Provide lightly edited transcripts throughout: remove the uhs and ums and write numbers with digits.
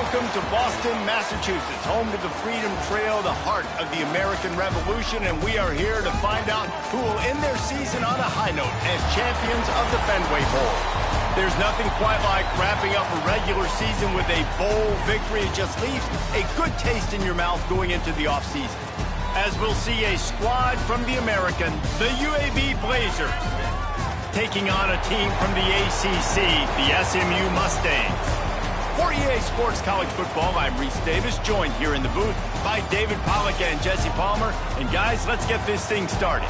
Welcome to Boston, Massachusetts, home to the Freedom Trail, the heart of the American Revolution, and we are here to find out who will end their season on a high note as champions of the Fenway Bowl. There's nothing quite like wrapping up a regular season with a bowl victory. It just leaves a good taste in your mouth going into the offseason. As we'll see a squad from the American, the UAB Blazers, taking on a team from the ACC, the SMU Mustangs. For EA Sports College Football, I'm Reese Davis, joined here in the booth by David Pollack and Jesse Palmer. And guys, let's get this thing started.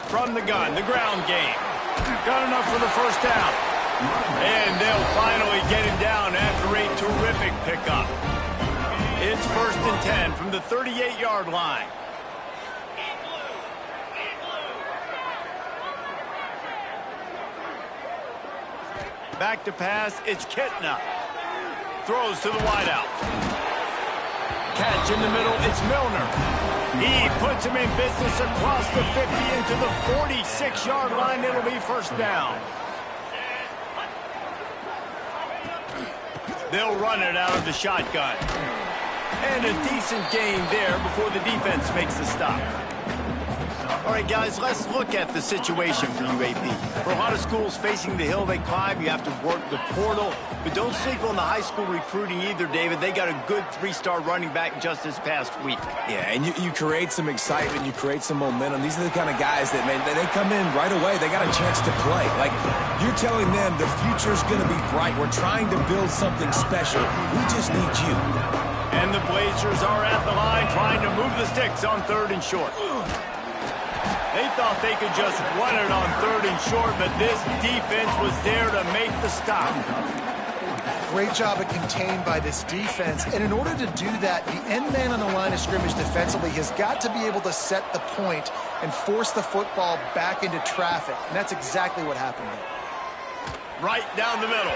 From the gun, the ground game. Got enough for the first down. And they'll finally get him down after a terrific pickup. It's 1st and 10 from the 38-yard line. Back to pass, it's Kitna. Throws to the wideout. Catch in the middle, it's Milner. He puts him in business across the 50 into the 46-yard line. It'll be first down. They'll run it out of the shotgun. And a decent gain there before the defense makes the stop. All right, guys, let's look at the situation for UAB. For a lot of schools facing the hill they climb, you have to work the portal. But don't sleep on the high school recruiting either, David. They got a good 3-star running back just this past week. Yeah, and you create some excitement, you create some momentum. These are the kind of guys that, man, they come in right away. They got a chance to play. Like, you're telling them the future's going to be bright. We're trying to build something special. We just need you. And the Blazers are at the line trying to move the sticks on 3rd and short. They thought they could just run it on 3rd and short, but this defense was there to make the stop. Great job of contained by this defense. And in order to do that, the end man on the line of scrimmage defensively has got to be able to set the point and force the football back into traffic. And that's exactly what happened there. Right down the middle.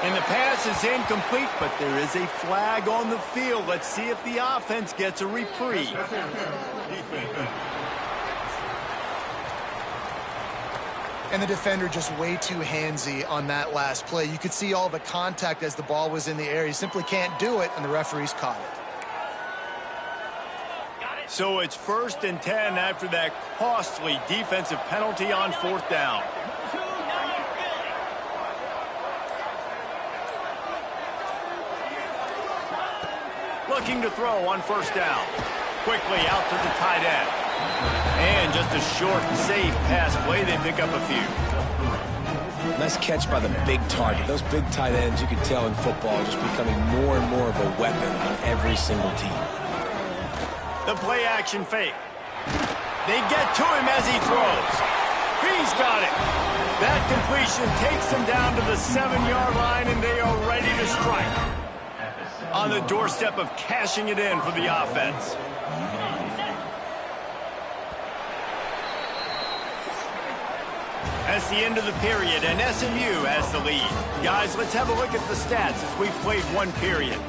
And the pass is incomplete, but there is a flag on the field. Let's see if the offense gets a reprieve. And the defender just way too handsy on that last play. You could see all the contact as the ball was in the air. He simply can't do it, and the referees caught it. So it's 1st and 10 after that costly defensive penalty on 4th down. Looking to throw on 1st down. Quickly out to the tight end. And just a short, safe pass play. They pick up a few. Nice catch by the big target. Those big tight ends, you can tell in football, are just becoming more and more of a weapon on every single team. The play action fake. They get to him as he throws. He's got it. That completion takes them down to the 7-yard line, and they are ready to strike. On the doorstep of cashing it in for the offense. That's the end of the period, and SMU has the lead. Guys, let's have a look at the stats as we've played one period.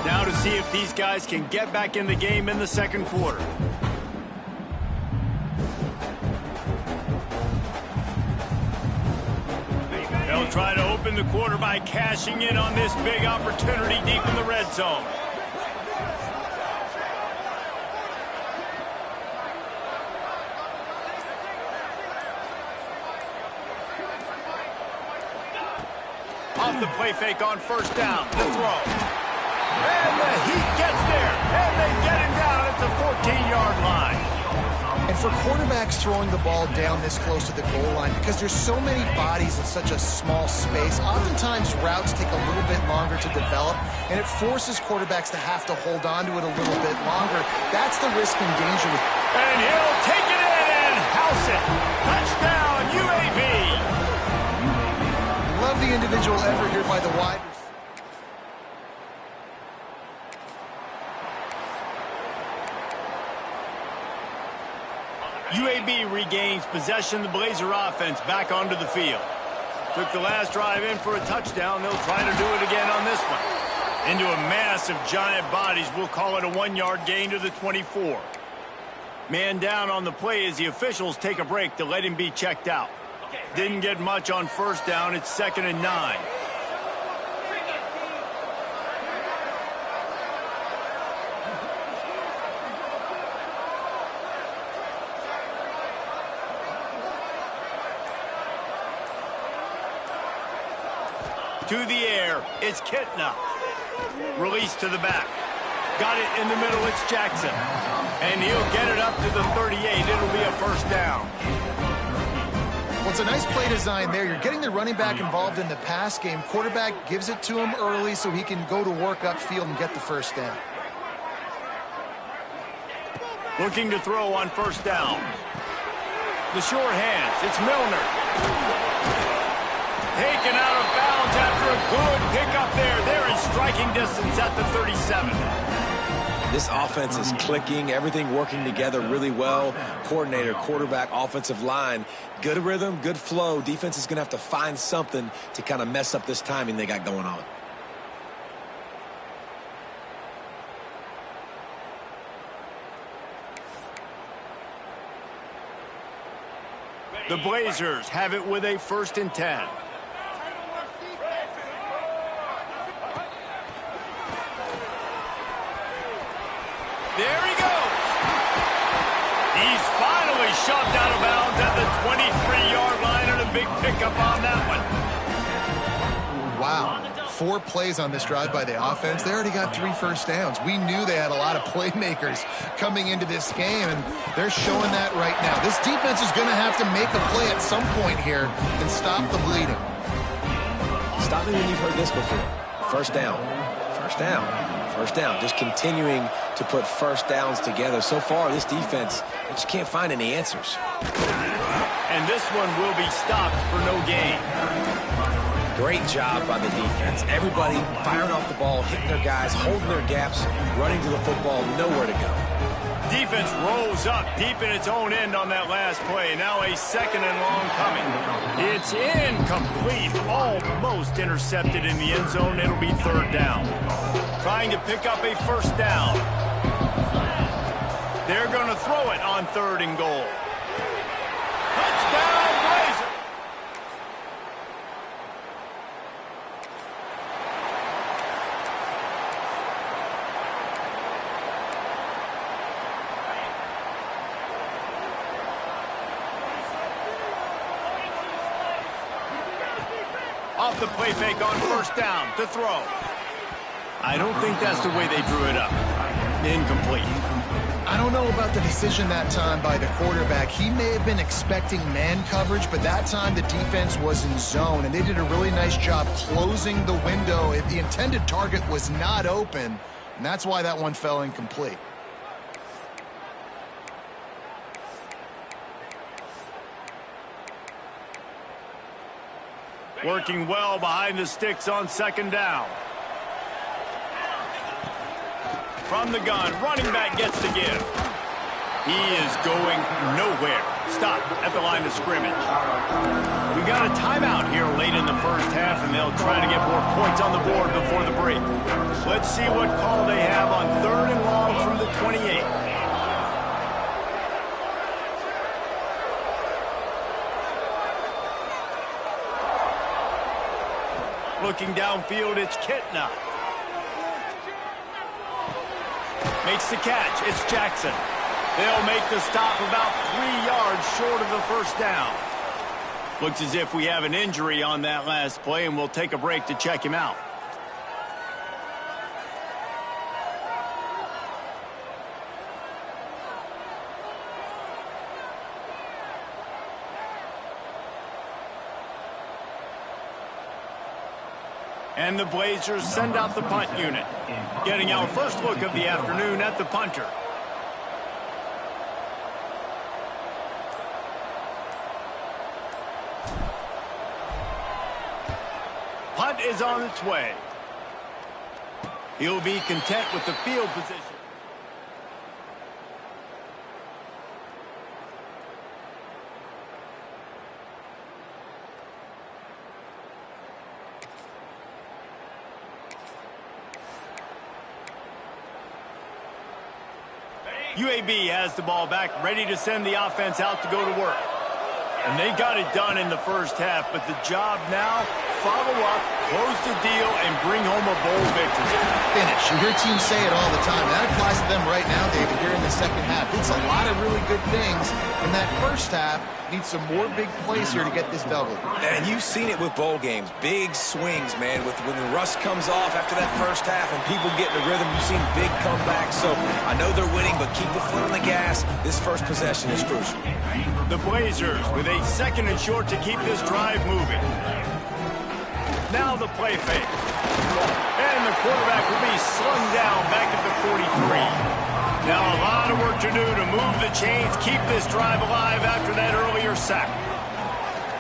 Now to see if these guys can get back in the game in the 2nd quarter. They'll try to open the quarter by cashing in on this big opportunity deep in the red zone. Off the play fake on 1st down. The throw. And the Heat gets there. And they get him down at the 14-yard line. And for quarterbacks throwing the ball down this close to the goal line, because there's so many bodies in such a small space, oftentimes routes take a little bit longer to develop, and it forces quarterbacks to have to hold on to it a little bit longer. That's the risk and danger. And he'll take it in and house it. Touchdown, UAB. the individual effort here by the wide receiver. UAB regains possession of the Blazer offense back onto the field. Took the last drive in for a touchdown. They'll try to do it again on this one. Into a mass of giant bodies. We'll call it a 1-yard gain to the 24. Man down on the play as the officials take a break to let him be checked out. Didn't get much on first down. It's 2nd and 9. To the air, it's Kitna. Release to the back. Got it in the middle, it's Jackson. And he'll get it up to the 38. It'll be a first down. Well, it's a nice play design there. You're getting the running back involved in the pass game. Quarterback gives it to him early so he can go to work upfield and get the first down. Looking to throw on first down. The short hands, it's Milner. Taken out of bounds after a good pickup there. They're in striking distance at the 37. This offense is clicking, everything working together really well. Coordinator, quarterback, offensive line, good rhythm, good flow. Defense is going to have to find something to kind of mess up this timing they got going on. The Blazers have it with a 1st and 10. There he goes. He's finally shoved out of bounds at the 23-yard line, and a big pickup on that one. Wow. 4 plays on this drive by the offense. They already got 3 first downs. We knew they had a lot of playmakers coming into this game, and they're showing that right now. This defense is going to have to make a play at some point here and stop the bleeding. Stop me when you've heard this before. First down. First down. First down. Just continuing to put first downs together. So far, this defense, they just can't find any answers. And this one will be stopped for no gain. Great job by the defense. Everybody firing off the ball, hitting their guys, holding their gaps, running to the football, nowhere to go. Defense rolls up deep in its own end on that last play. Now a 2nd and long coming. It's incomplete. Almost intercepted in the end zone. It'll be 3rd down. Trying to pick up a first down. They're going to throw it on 3rd and goal. Touchdown, Blazer! Off the play fake on first down to throw. I don't think that's the way they drew it up. Incomplete. I don't know about the decision that time by the quarterback. He may have been expecting man coverage, but that time the defense was in zone, and they did a really nice job closing the window if the intended target was not open, and that's why that one fell incomplete. Working well behind the sticks on 2nd down. From the gun, running back gets the give. He is going nowhere. Stop at the line of scrimmage. We got a timeout here late in the first half, and they'll try to get more points on the board before the break. Let's see what call they have on 3rd and long from the 28. Looking downfield, it's Kitna. Makes the catch. It's Jackson. They'll make the stop about 3 yards short of the first down. Looks as if we have an injury on that last play, and we'll take a break to check him out. And the Blazers send out the punt unit. Getting our first look of the afternoon at the punter. punt is on its way. He'll be content with the field position. UAB has the ball back, ready to send the offense out to go to work. And they got it done in the first half, but the job now, follow up, close the deal, and bring home a bowl victory. Finish. You hear teams say it all the time. That applies to them right now, David, here in the second half. It's a lot of really good things in that first half. Needs some more big plays here to get this double. And you've seen it with bowl games. Big swings, man. When the rust comes off after that first half and people get in the rhythm, you've seen big comebacks. So I know they're winning, but keep the foot on the gas. This first possession is crucial. The Blazers with a second and short to keep this drive moving. Now the play fake. And the quarterback will be slung down back at the 43. Now a lot of work to do to move the chains, keep this drive alive after that earlier sack.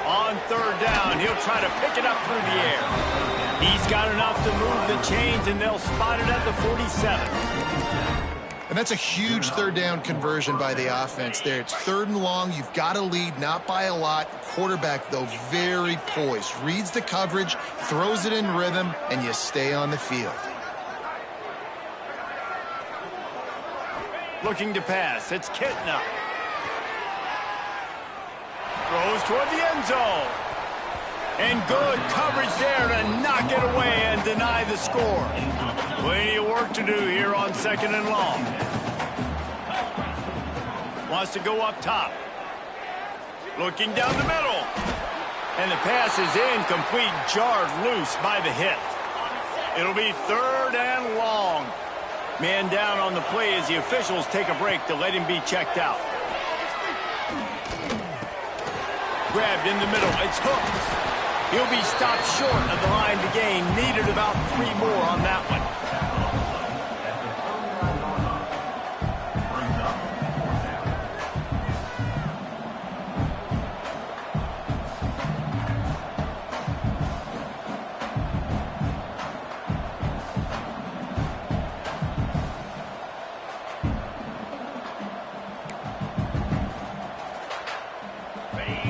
On third down, he'll try to pick it up through the air. He's got enough to move the chains, and they'll spot it at the 47. And that's a huge third down conversion by the offense there. It's third and long. You've got to lead, not by a lot. Quarterback, though, very poised. Reads the coverage, throws it in rhythm, and you stay on the field. Looking to pass. It's Kitna. Throws toward the end zone. And good coverage there to knock it away and deny the score. Plenty of work to do here on second and long. Wants to go up top. Looking down the middle. And the pass is incomplete, jarred loose by the hit. It'll be third and long. Man down on the play as the officials take a break to let him be checked out. Grabbed in the middle. It's hooked. He'll be stopped short of the line to gain. Needed about 3 more on that one.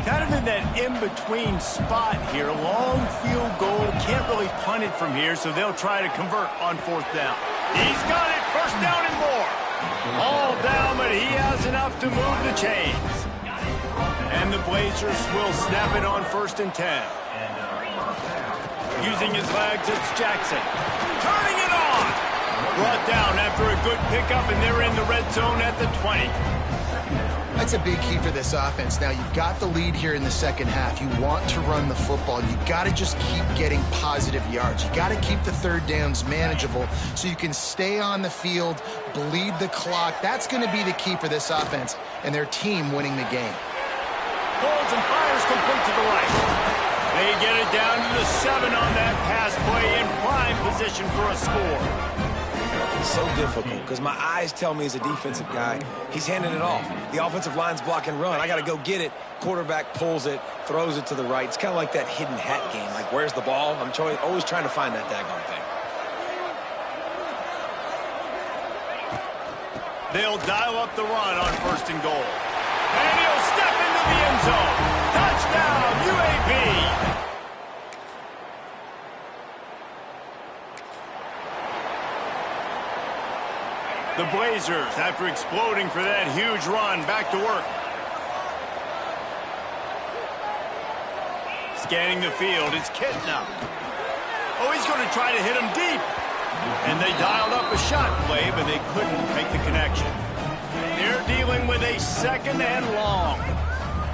Kind of in that in-between spot here. Long field goal. Can't really punt it from here, so they'll try to convert on fourth down. He's got it. First down and more. All down, but he has enough to move the chains. And the Blazers will snap it on 1st and 10. Using his legs, it's Jackson. Turning it on. Brought down after a good pickup, and they're in the red zone at the 20. That's a big key for this offense. Now, you've got the lead here in the second half. You want to run the football. You've got to just keep getting positive yards. You've got to keep the third downs manageable so you can stay on the field, bleed the clock. That's going to be the key for this offense and their team winning the game. Holds and fires complete to the right. They get it down to the 7 on that pass play in prime position for a score. So difficult because my eyes tell me as a defensive guy, he's handing it off. The offensive line's block and run. I got to go get it. Quarterback pulls it, throws it to the right. It's kind of like that hidden hat game. Like, where's the ball? I'm always trying to find that daggone thing. They'll dial up the run on 1st and goal. And he'll step into the end zone. Touchdown, UAB. The Blazers, after exploding for that huge run, back to work. Scanning the field, it's Kitna. Oh, he's going to try to hit him deep. And they dialed up a shot play, but they couldn't make the connection. They're dealing with a 2nd and long.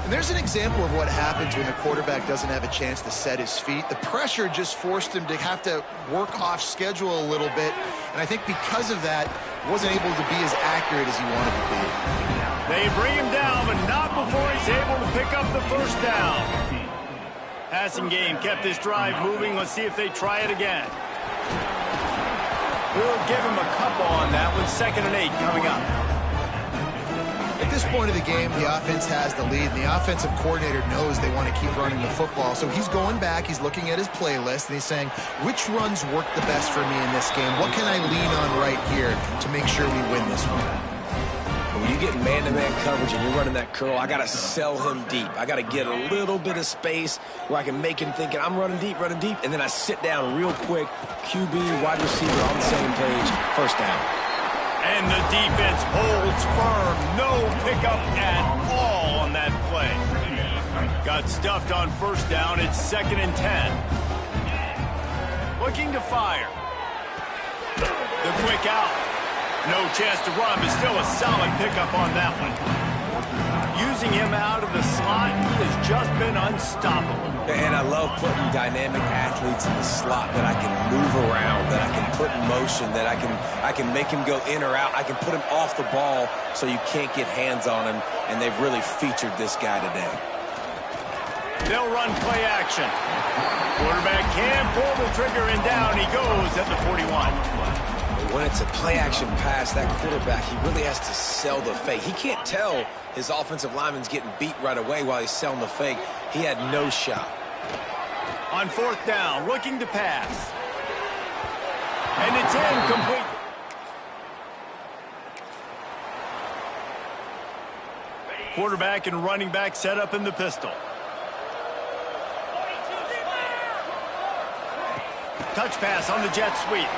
And there's an example of what happens when the quarterback doesn't have a chance to set his feet. The pressure just forced him to have to work off schedule a little bit. And I think because of that, wasn't able to be as accurate as he wanted to be. They bring him down, but not before he's able to pick up the first down. Passing game kept this drive moving. Let's see if they try it again. We'll give him a couple on that one. 2nd and 8 coming up. If this point of the game, the offense has the lead, and the offensive coordinator knows they want to keep running the football. So he's going back, he's looking at his playlist, and he's saying, which runs work the best for me in this game? What can I lean on right here to make sure we win this one? When you get man-to-man coverage and you're running that curl, I got to sell him deep. I got to get a little bit of space where I can make him think I'm running deep, and then I sit down real quick. QB, wide receiver on the same page, first down. And the defense holds firm. No pickup at all on that play. Got stuffed on first down. It's 2nd and 10. Looking to fire. The quick out. No chance to run, but still a solid pickup on that one. Using him out of the slot, he has just been unstoppable. And I love putting dynamic athletes in the slot that I can move around, that I can put in motion, that I can make him go in or out. I can put him off the ball so you can't get hands on him, and they've really featured this guy today. They'll run play action. Quarterback can pull the trigger, and down he goes at the 41. When it's a play-action pass, that quarterback, he really has to sell the fake. He can't tell his offensive lineman's getting beat right away while he's selling the fake. He had no shot. On 4th down, looking to pass. And it's incomplete. Quarterback and running back set up in the pistol. Touch pass on the jet sweep.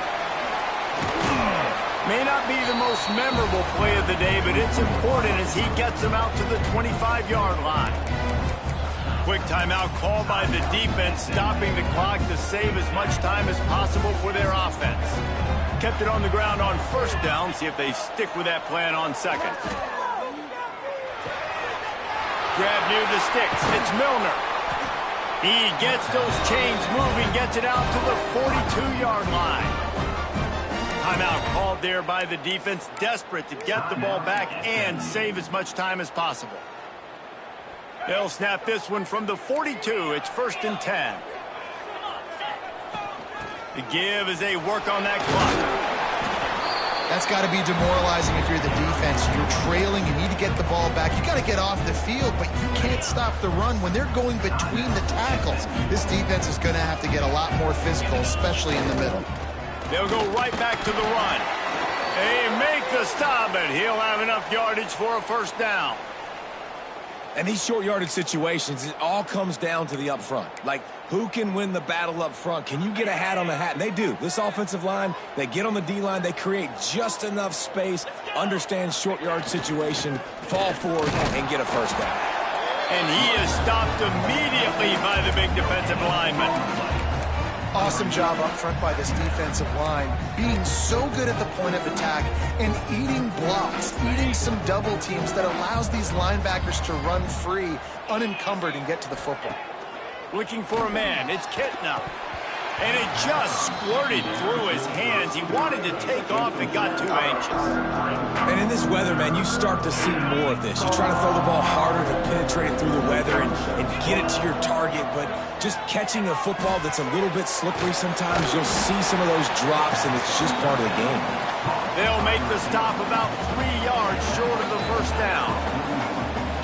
May not be the most memorable play of the day, but it's important as he gets him out to the 25-yard line. Quick timeout called by the defense, stopping the clock to save as much time as possible for their offense. Kept it on the ground on first down. See if they stick with that plan on 2nd. Grab near the sticks. It's Milner. He gets those chains moving, gets it out to the 42-yard line. Timeout called there by the defense, desperate to get the ball back and save as much time as possible. They'll snap this one from the 42. It's 1st and 10. The give as they work on that clock. That's got to be demoralizing if you're the defense. You're trailing, you need to get the ball back. You got to get off the field, but you can't stop the run. When they're going between the tackles, this defense is going to have to get a lot more physical, especially in the middle. They'll go right back to the run. They make the stop, but he'll have enough yardage for a first down. And these short yardage situations, it all comes down to the up front. Like, who can win the battle up front? Can you get a hat on the hat? And they do. This offensive line, they get on the D-line, they create just enough space, understand short yard situation, fall forward, and get a first down. And he is stopped immediately by the big defensive lineman. Awesome job up front by this defensive line, being so good at the point of attack and eating blocks, eating some double teams that allows these linebackers to run free, unencumbered, and get to the football. Looking for a man, it's Kitna. And it just squirted through his hands. He wanted to take off and got too anxious. And in this weather, man, you start to see more of this. You try to throw the ball harder to penetrate it through the weather and get it to your target, but just catching a football that's a little bit slippery sometimes, you'll see some of those drops, and it's just part of the game. They'll make the stop about 3 yards short of the first down.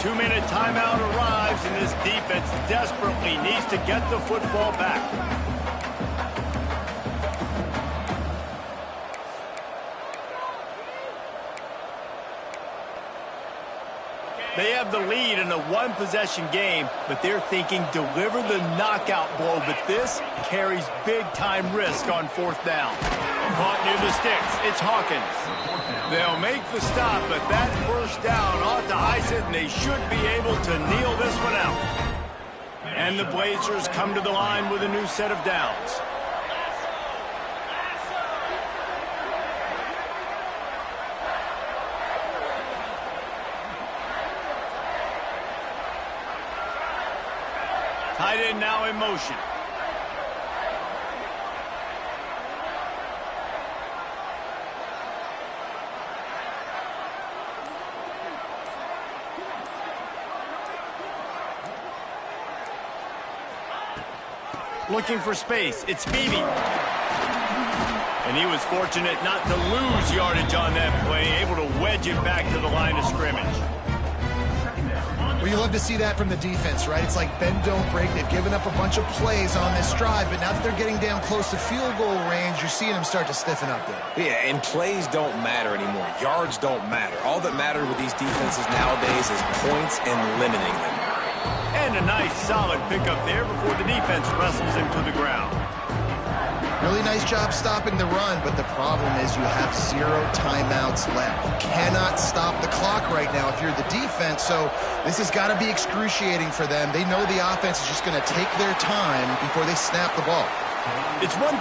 2-minute timeout arrives, and this defense desperately needs to get the football back. They have the lead in a one-possession game, but they're thinking deliver the knockout blow, but this carries big-time risk on fourth down. Caught near the sticks. It's Hawkins. They'll make the stop, but that first down ought to ice it, and they should be able to kneel this one out. And the Blazers come to the line with a new set of downs. Tight end now in motion. Looking for space. It's Beebe. And he was fortunate not to lose yardage on that play, able to wedge it back to the line of scrimmage. Well, you love to see that from the defense, right? It's like bend, don't break. They've given up a bunch of plays on this drive, but now that they're getting down close to field goal range, you're seeing them start to stiffen up there. Yeah, and plays don't matter anymore. Yards don't matter. All that matters with these defenses nowadays is points and limiting them. And a nice solid pickup there before the defense wrestles him to the ground. Really nice job stopping the run, but the problem is you have 0 timeouts left. You cannot stop the clock right now if you're the defense, so this has got to be excruciating for them. They know the offense is just going to take their time before they snap the ball. It's one